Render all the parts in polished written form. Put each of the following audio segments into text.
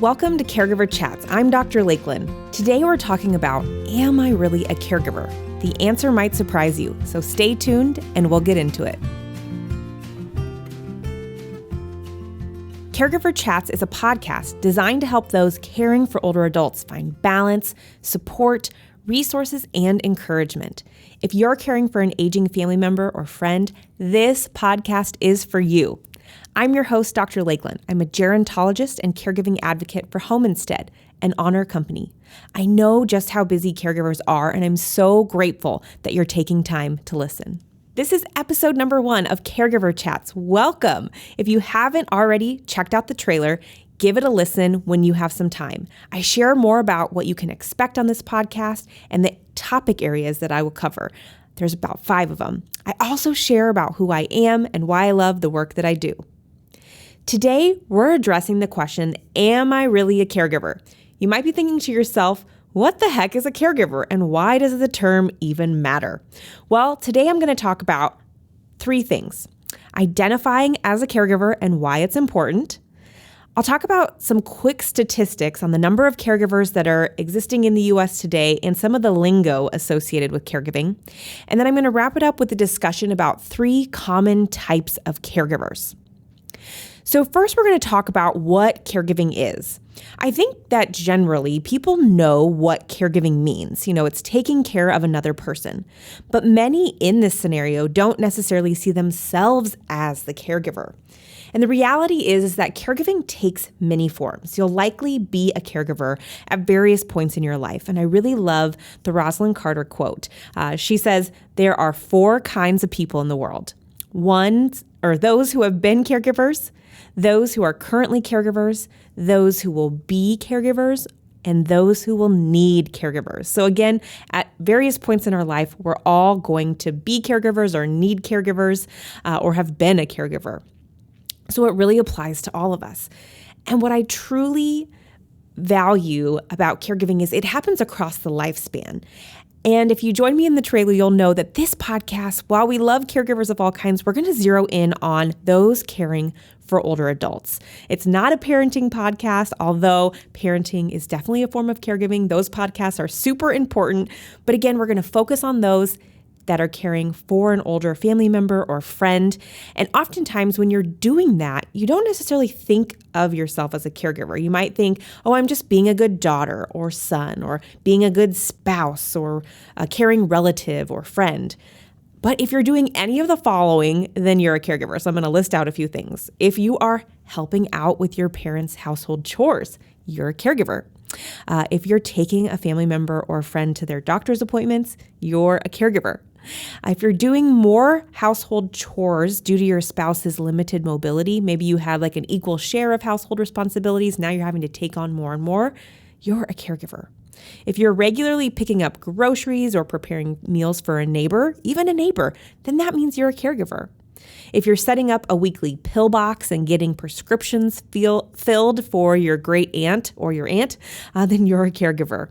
Welcome to Caregiver Chats. I'm Dr. Lakelyn. Today we're talking about, am I really a caregiver? The answer might surprise you, so stay tuned and we'll get into it. Caregiver Chats is a podcast designed to help those caring for older adults find balance, support, resources, and encouragement. If you're caring for an aging family member or friend, this podcast is for you. I'm your host, Dr. Lakelyn. I'm a gerontologist and caregiving advocate for Home Instead, an Honor company. I know just how busy caregivers are, and I'm so grateful that you're taking time to listen. This is episode number 1 of Caregiver Chats. Welcome. If you haven't already checked out the trailer, give it a listen when you have some time. I share more about what you can expect on this podcast and the topic areas that I will cover. There's about 5 of them. I also share about who I am and why I love the work that I do. Today, we're addressing the question, am I really a caregiver? You might be thinking to yourself, what the heck is a caregiver and why does the term even matter? Well, today I'm going to talk about 3 things. Identifying as a caregiver and why it's important. I'll talk about some quick statistics on the number of caregivers that are existing in the U.S. today and some of the lingo associated with caregiving. And then I'm going to wrap it up with a discussion about 3 common types of caregivers. So first, we're going to talk about what caregiving is. I think that generally people know what caregiving means. It's taking care of another person. But many in this scenario don't necessarily see themselves as the caregiver. And the reality is that caregiving takes many forms. You'll likely be a caregiver at various points in your life. And I really love the Rosalind Carter quote. She says, there are 4 kinds of people in the world. One are those who have been caregivers, those who are currently caregivers, those who will be caregivers, and those who will need caregivers. So again, at various points in our life, we're all going to be caregivers or need caregivers or have been a caregiver. So it really applies to all of us. And what I truly value about caregiving is it happens across the lifespan. And if you join me in the trailer, you'll know that this podcast, while we love caregivers of all kinds, we're going to zero in on those caring for older adults. It's not a parenting podcast, although parenting is definitely a form of caregiving. Those podcasts are super important. But again, we're going to focus on those that are caring for an older family member or friend. And oftentimes when you're doing that, you don't necessarily think of yourself as a caregiver. You might think, oh, I'm just being a good daughter or son or being a good spouse or a caring relative or friend. But if you're doing any of the following, then you're a caregiver. So I'm going to list out a few things. If you are helping out with your parents' household chores, you're a caregiver. If you're taking a family member or friend to their doctor's appointments, you're a caregiver. If you're doing more household chores due to your spouse's limited mobility, maybe you have like an equal share of household responsibilities, now you're having to take on more and more, you're a caregiver. If you're regularly picking up groceries or preparing meals for a neighbor, even a neighbor, then that means you're a caregiver. If you're setting up a weekly pill box and getting prescriptions filled for your great aunt or your aunt, then you're a caregiver.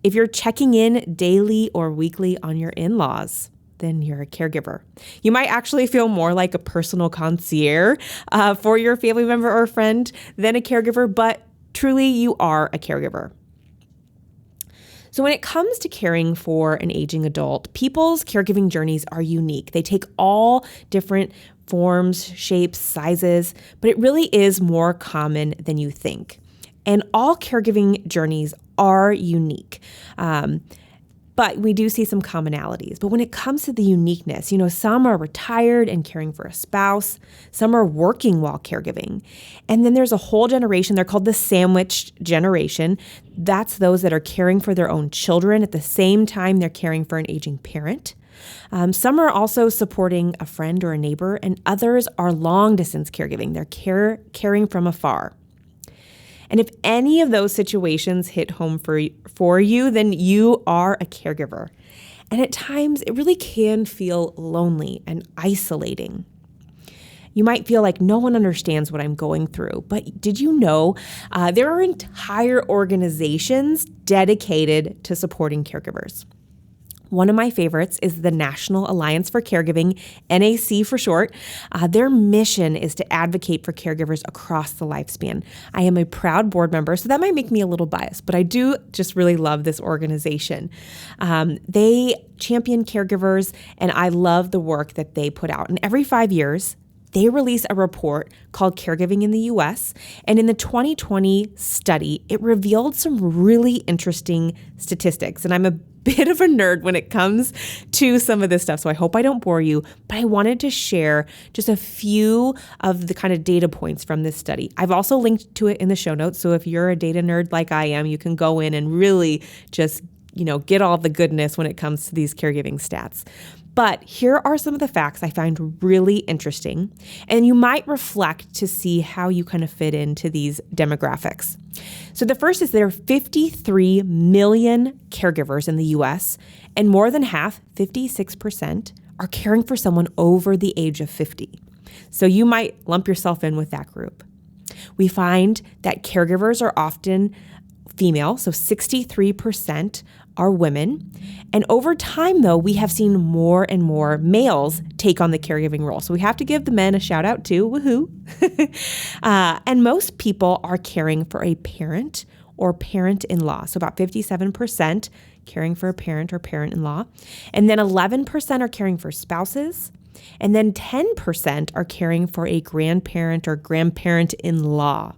If you're checking in daily or weekly on your in-laws, then you're a caregiver. You might actually feel more like a personal concierge for your family member or friend than a caregiver, but truly you are a caregiver. So when it comes to caring for an aging adult, people's caregiving journeys are unique. They take all different forms, shapes, sizes, but it really is more common than you think. And all caregiving journeys are unique. But we do see some commonalities. But when it comes to the uniqueness, some are retired and caring for a spouse. Some are working while caregiving. And then there's a whole generation. They're called the sandwich generation. That's those that are caring for their own children at the same time they're caring for an aging parent. Some are also supporting a friend or a neighbor, and others are long-distance caregiving. They're caring from afar. And if any of those situations hit home for you, then you are a caregiver. And at times, it really can feel lonely and isolating. You might feel like no one understands what I'm going through. But did you know there are entire organizations dedicated to supporting caregivers? One of my favorites is the National Alliance for Caregiving, NAC for short. Their mission is to advocate for caregivers across the lifespan. I am a proud board member, so that might make me a little biased, but I do just really love this organization. They champion caregivers, and I love the work that they put out. And every 5 years, they release a report called Caregiving in the U.S. And in the 2020 study, it revealed some really interesting statistics. And I'm a bit of a nerd when it comes to some of this stuff, so I hope I don't bore you, but I wanted to share just a few of the kind of data points from this study. I've also linked to it in the show notes, so if you're a data nerd like I am, you can go in and really just, get all the goodness when it comes to these caregiving stats. But here are some of the facts I find really interesting, and you might reflect to see how you kind of fit into these demographics. So the first is there are 53 million caregivers in the U.S., and more than half, 56%, are caring for someone over the age of 50. So you might lump yourself in with that group. We find that caregivers are often female, so 63% are women. And over time, though, we have seen more and more males take on the caregiving role. So we have to give the men a shout out too, woohoo. And most people are caring for a parent or parent-in-law. So about 57% caring for a parent or parent-in-law. And then 11% are caring for spouses. And then 10% are caring for a grandparent or grandparent-in-law.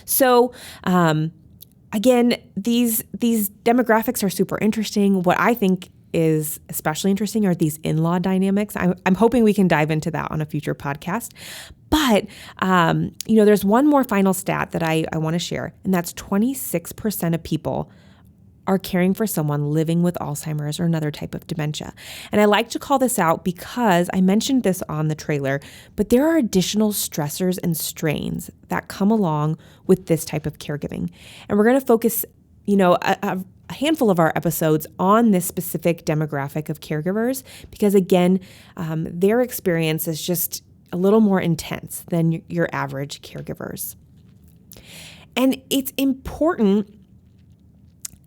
So, again, these demographics are super interesting. What I think is especially interesting are these in-law dynamics. I'm hoping we can dive into that on a future podcast. But, there's one more final stat that I want to share, and that's 26% of people are caring for someone living with Alzheimer's or another type of dementia. And I like to call this out because I mentioned this on the trailer, but there are additional stressors and strains that come along with this type of caregiving. And we're going to focus, a handful of our episodes on this specific demographic of caregivers because, again, their experience is just a little more intense than your average caregivers. And it's important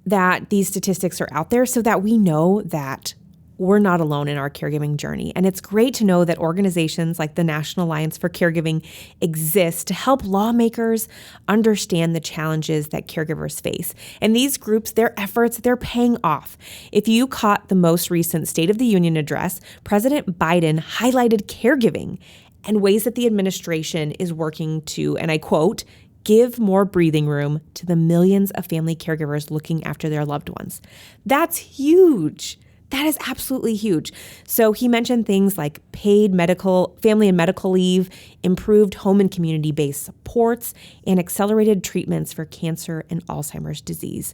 that these statistics are out there so that we know that we're not alone in our caregiving journey. And it's great to know that organizations like the National Alliance for Caregiving exist to help lawmakers understand the challenges that caregivers face. And these groups, their efforts, they're paying off. If you caught the most recent State of the Union address, President Biden highlighted caregiving and ways that the administration is working to, and I quote, give more breathing room to the millions of family caregivers looking after their loved ones. That's huge. That is absolutely huge. So he mentioned things like paid family and medical leave, improved home and community-based supports, and accelerated treatments for cancer and Alzheimer's disease.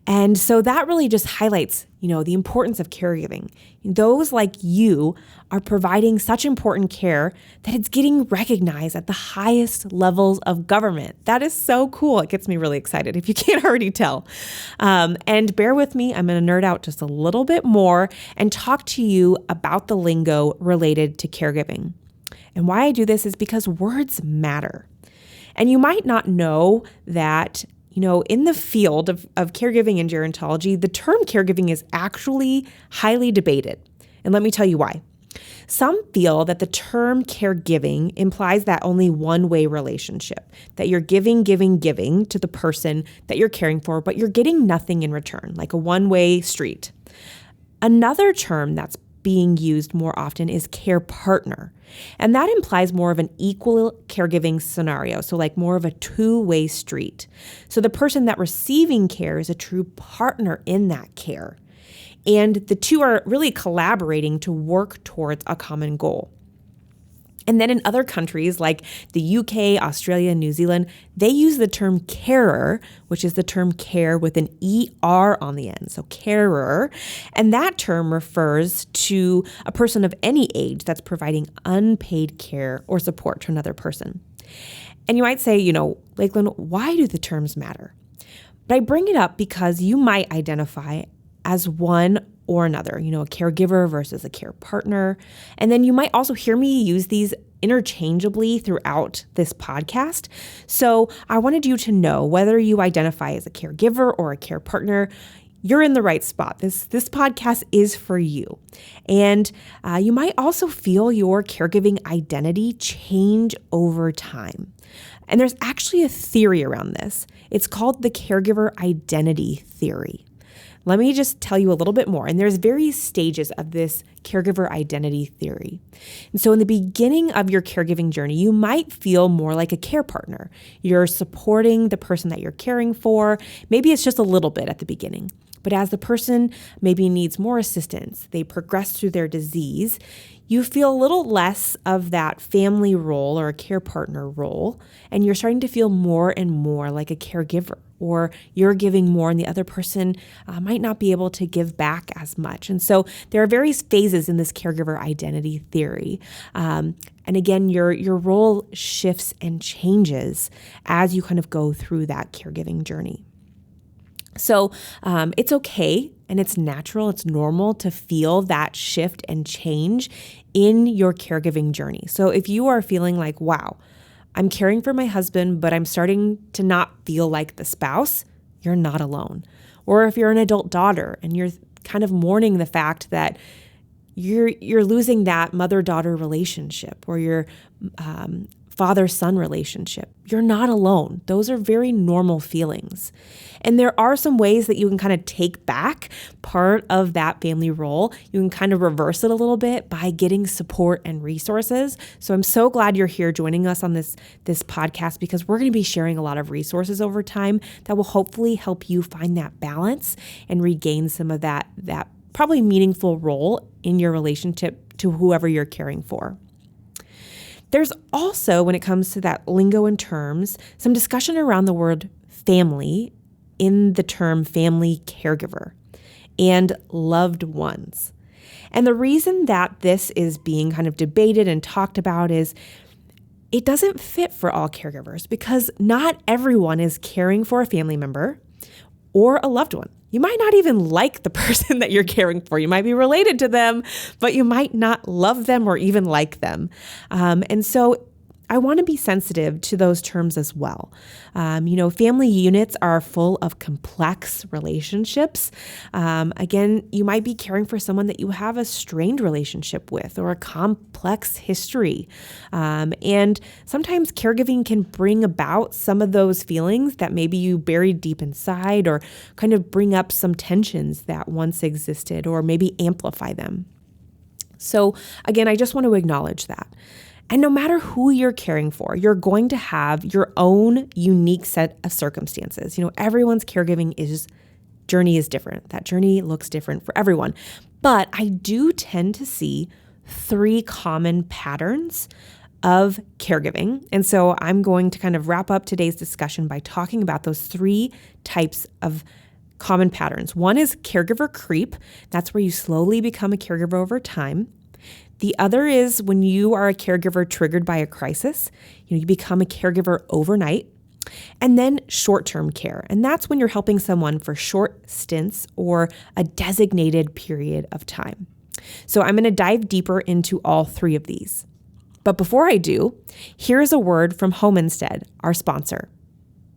And so that really just highlights, the importance of caregiving. Those like you are providing such important care that it's getting recognized at the highest levels of government. That is so cool. It gets me really excited if you can't already tell. And bear with me, I'm going to nerd out just a little bit more and talk to you about the lingo related to caregiving. And why I do this is because words matter. And you might not know that in the field of caregiving and gerontology, the term caregiving is actually highly debated. And let me tell you why. Some feel that the term caregiving implies that only one-way relationship, that you're giving to the person that you're caring for, but you're getting nothing in return, like a one-way street. Another term that's being used more often is care partner. And that implies more of an equal caregiving scenario. So like more of a two-way street. So the person that receiving care is a true partner in that care. And the two are really collaborating to work towards a common goal. And then in other countries like the UK, Australia, and New Zealand, they use the term carer, which is the term care with an ER on the end, so carer. And that term refers to a person of any age that's providing unpaid care or support to another person. And you might say, Lakelyn, why do the terms matter? But I bring it up because you might identify as one or another, a caregiver versus a care partner. And then you might also hear me use these interchangeably throughout this podcast. So I wanted you to know whether you identify as a caregiver or a care partner, you're in the right spot. This podcast is for you. And you might also feel your caregiving identity change over time. And there's actually a theory around this. It's called the caregiver identity theory. Let me just tell you a little bit more. And there's various stages of this caregiver identity theory. And so in the beginning of your caregiving journey, you might feel more like a care partner. You're supporting the person that you're caring for. Maybe it's just a little bit at the beginning. But as the person maybe needs more assistance, they progress through their disease, you feel a little less of that family role or a care partner role, and you're starting to feel more and more like a caregiver, or you're giving more and the other person might not be able to give back as much. And so there are various phases in this caregiver identity theory. And again, your role shifts and changes as you kind of go through that caregiving journey. So it's okay and it's natural, it's normal to feel that shift and change in your caregiving journey. So if you are feeling like, wow, I'm caring for my husband, but I'm starting to not feel like the spouse, you're not alone. Or if you're an adult daughter and you're kind of mourning the fact that you're losing that mother-daughter relationship or your father-son relationship, you're not alone. Those are very normal feelings. And there are some ways that you can kind of take back part of that family role. You can kind of reverse it a little bit by getting support and resources. So I'm so glad you're here joining us on this podcast, because we're going to be sharing a lot of resources over time that will hopefully help you find that balance and regain some of that probably meaningful role in your relationship to whoever you're caring for. There's also, when it comes to that lingo and terms, some discussion around the word family in the term family caregiver and loved ones. And the reason that this is being kind of debated and talked about is it doesn't fit for all caregivers, because not everyone is caring for a family member or a loved one. You might not even like the person that you're caring for. You might be related to them, but you might not love them or even like them. And so I want to be sensitive to those terms as well. Family units are full of complex relationships. Again, you might be caring for someone that you have a strained relationship with or a complex history. And sometimes caregiving can bring about some of those feelings that maybe you buried deep inside, or kind of bring up some tensions that once existed, or maybe amplify them. So again, I just want to acknowledge that. And no matter who you're caring for, you're going to have your own unique set of circumstances. Everyone's caregiving journey is different. That journey looks different for everyone. But I do tend to see 3 common patterns of caregiving. And so I'm going to kind of wrap up today's discussion by talking about those 3 types of common patterns. One is caregiver creep. That's where you slowly become a caregiver over time. The other is when you are a caregiver triggered by a crisis, you become a caregiver overnight. And then short-term care. And that's when you're helping someone for short stints or a designated period of time. So I'm going to dive deeper into all 3 of these. But before I do, here's a word from Home Instead, our sponsor.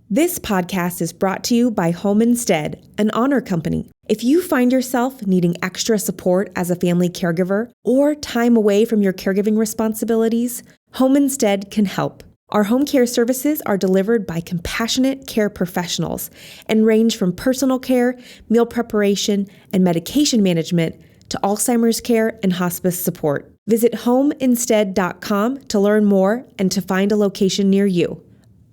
This podcast is brought to you by Home Instead, an honor company. If you find yourself needing extra support as a family caregiver or time away from your caregiving responsibilities, Home Instead can help. Our home care services are delivered by compassionate care professionals and range from personal care, meal preparation, and medication management to Alzheimer's care and hospice support. Visit homeinstead.com to learn more and to find a location near you.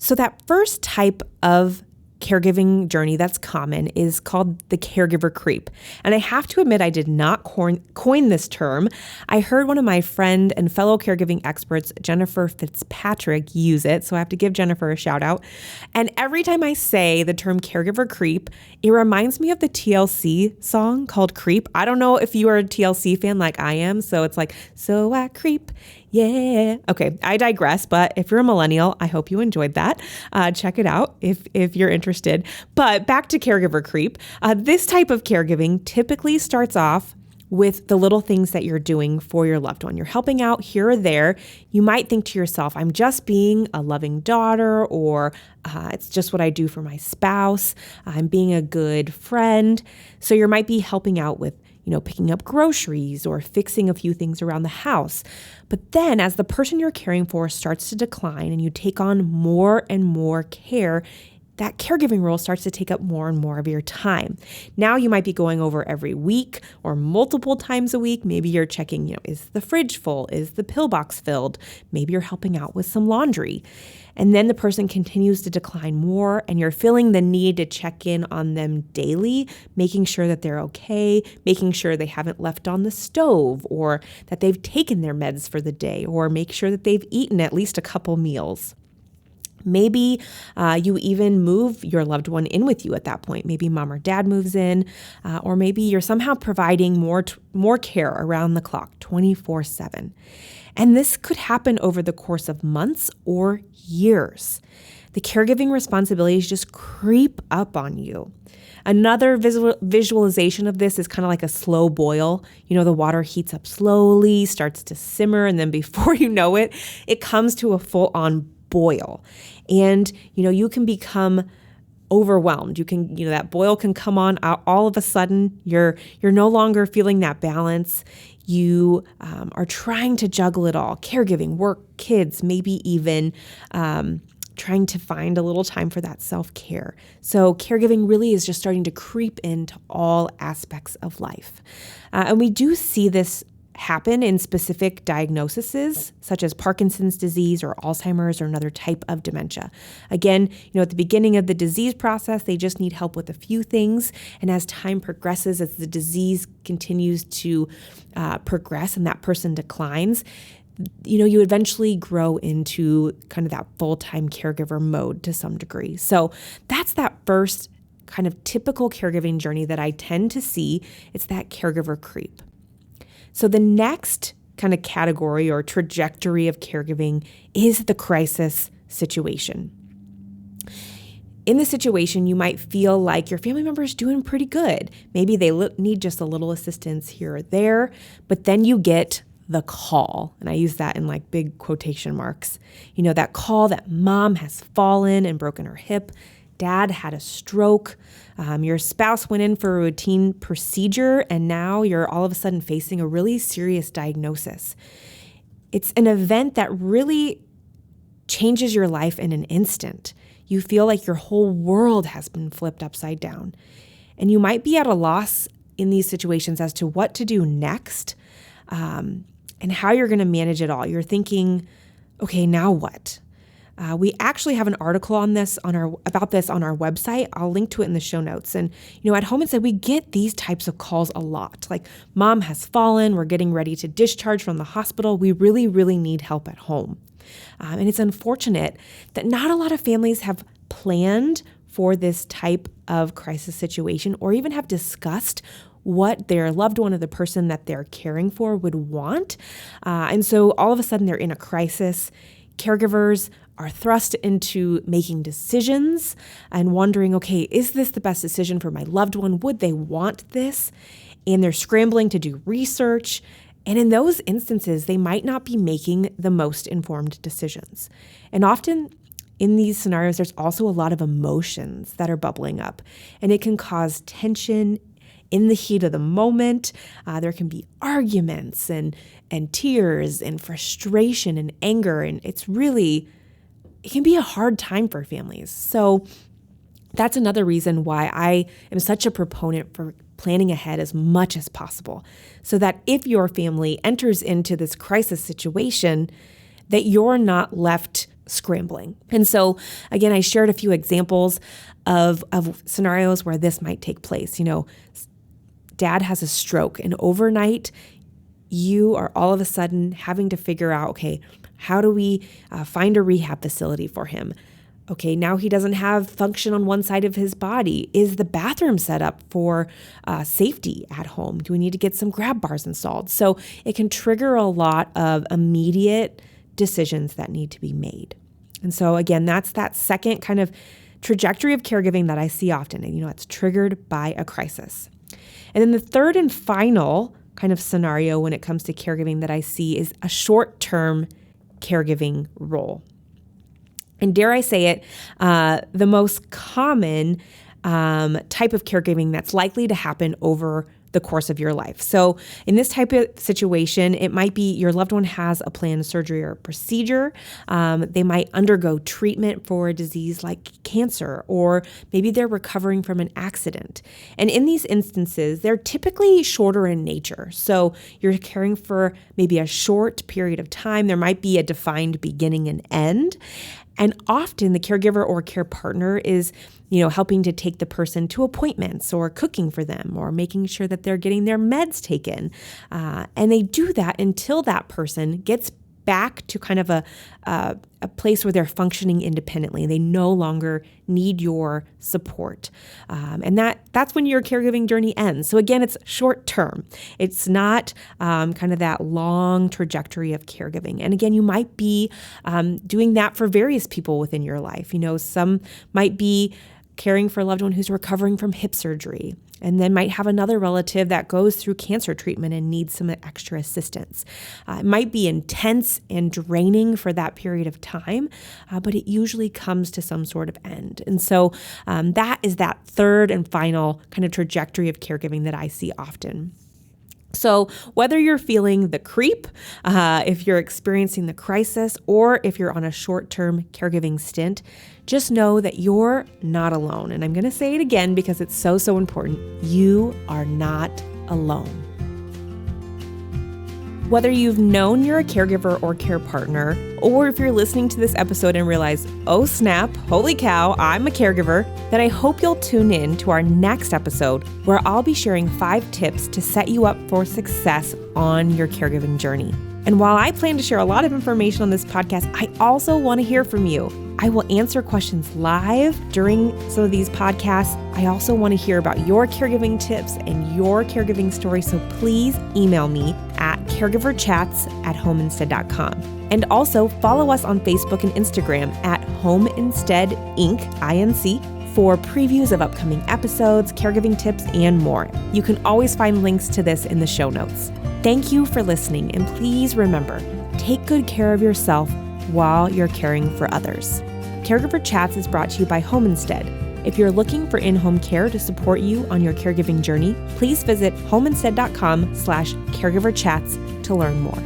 So that first type of caregiving journey that's common is called the caregiver creep. And I have to admit, I did not coin this term. I heard one of my friend and fellow caregiving experts, Jennifer Fitzpatrick, use it. So I have to give Jennifer a shout out. And every time I say the term caregiver creep, it reminds me of the TLC song called Creep. I don't know if you are a TLC fan like I am. So it's like, so I creep. Yeah. Okay, I digress, but if you're a millennial, I hope you enjoyed that. Check it out if you're interested. But back to caregiver creep. This type of caregiving typically starts off with the little things that you're doing for your loved one. You're helping out here or there. You might think to yourself, I'm just being a loving daughter, or it's just what I do for my spouse. I'm being a good friend. So you might be helping out with, picking up groceries or fixing a few things around the house. But then as the person you're caring for starts to decline and you take on more and more care, that caregiving role starts to take up more and more of your time. Now you might be going over every week or multiple times a week. Maybe you're checking, is the fridge full? Is the pillbox filled? Maybe you're helping out with some laundry. And then the person continues to decline more and you're feeling the need to check in on them daily, making sure that they're okay, making sure they haven't left on the stove or that they've taken their meds for the day, or make sure that they've eaten at least a couple meals. Maybe you even move your loved one in with you at that point. Maybe mom or dad moves in, or maybe you're somehow providing more care around the clock, 24/7. And this could happen over the course of months or years. The caregiving responsibilities just creep up on you. Another visualization of this is kind of like a slow boil. The water heats up slowly, starts to simmer, and then before you know it, it comes to a full-on boil. And, you can become overwhelmed. That boil can come on all of a sudden. You're no longer feeling that balance. You are trying to juggle it all: caregiving, work, kids, maybe even trying to find a little time for that self-care. So caregiving really is just starting to creep into all aspects of life. And we do see this happen in specific diagnoses such as Parkinson's disease or Alzheimer's or another type of dementia. Again, at the beginning of the disease process, they just need help with a few things. And as time progresses, as the disease continues to progress and that person declines, you eventually grow into kind of that full-time caregiver mode to some degree. So that's that first kind of typical caregiving journey that I tend to see. It's that caregiver creep. So the next kind of category or trajectory of caregiving is the crisis situation. In the situation, you might feel like your family member is doing pretty good. Maybe they need just a little assistance here or there, but then you get the call. And I use that in like big quotation marks. That call that mom has fallen and broken her hip, dad had a stroke, your spouse went in for a routine procedure, and now you're all of a sudden facing a really serious diagnosis. It's an event that really changes your life in an instant. You feel like your whole world has been flipped upside down. And you might be at a loss in these situations as to what to do next, and how you're going to manage it all. You're thinking, okay, now what? We actually have an article about this on our website. I'll link to it in the show notes. And, at Home Instead, we get these types of calls a lot. Like, mom has fallen. We're getting ready to discharge from the hospital. We really, really need help at home. And it's unfortunate that not a lot of families have planned for this type of crisis situation or even have discussed what their loved one or the person that they're caring for would want. And so all of a sudden they're in a crisis. Caregivers are thrust into making decisions and wondering, okay, is this the best decision for my loved one? Would they want this? And they're scrambling to do research. And in those instances, they might not be making the most informed decisions. And often in these scenarios, there's also a lot of emotions that are bubbling up, and it can cause tension in the heat of the moment. There can be arguments and tears and frustration and anger, and it can be a hard time for families. So that's another reason why I am such a proponent for planning ahead as much as possible, so that if your family enters into this crisis situation, that you're not left scrambling. And so again, I shared a few examples of scenarios where this might take place. Dad has a stroke, and overnight you are all of a sudden having to figure out, okay, how do we find a rehab facility for him? Okay, now he doesn't have function on one side of his body. Is the bathroom set up for safety at home? Do we need to get some grab bars installed? So it can trigger a lot of immediate decisions that need to be made. And so again, that's that second kind of trajectory of caregiving that I see often. And it's triggered by a crisis. And then the third and final kind of scenario when it comes to caregiving that I see is a short-term caregiving role. And dare I say it, the most common type of caregiving that's likely to happen over the course of your life. So in this type of situation, it might be your loved one has a planned surgery or procedure. They might undergo treatment for a disease like cancer, or maybe they're recovering from an accident. And in these instances, they're typically shorter in nature. So you're caring for maybe a short period of time. There might be a defined beginning and end. And often the caregiver or care partner is, helping to take the person to appointments or cooking for them or making sure that they're getting their meds taken. And they do that until that person gets back to kind of a place where they're functioning independently. They no longer need your support. And that's when your caregiving journey ends. So again, it's short term. It's not kind of that long trajectory of caregiving. And again, you might be doing that for various people within your life. Some might be caring for a loved one who's recovering from hip surgery, and then might have another relative that goes through cancer treatment and needs some extra assistance. It might be intense and draining for that period of time, but it usually comes to some sort of end. And so that is that third and final kind of trajectory of caregiving that I see often. So whether you're feeling the creep, if you're experiencing the crisis, or if you're on a short-term caregiving stint, just know that you're not alone. And I'm going to say it again because it's so, so important. You are not alone. Whether you've known you're a caregiver or care partner, or if you're listening to this episode and realize, oh snap, holy cow, I'm a caregiver, then I hope you'll tune in to our next episode where I'll be sharing 5 tips to set you up for success on your caregiving journey. And while I plan to share a lot of information on this podcast, I also want to hear from you. I will answer questions live during some of these podcasts. I also want to hear about your caregiving tips and your caregiving story, so please email me at caregiverchats@homeinstead.com. And also follow us on Facebook and Instagram at Homeinstead Inc. INC for previews of upcoming episodes, caregiving tips, and more. You can always find links to this in the show notes. Thank you for listening, and please remember, take good care of yourself while you're caring for others. Caregiver Chats is brought to you by Homeinstead. If you're looking for in-home care to support you on your caregiving journey, please visit homeinstead.com/caregiverchats to learn more.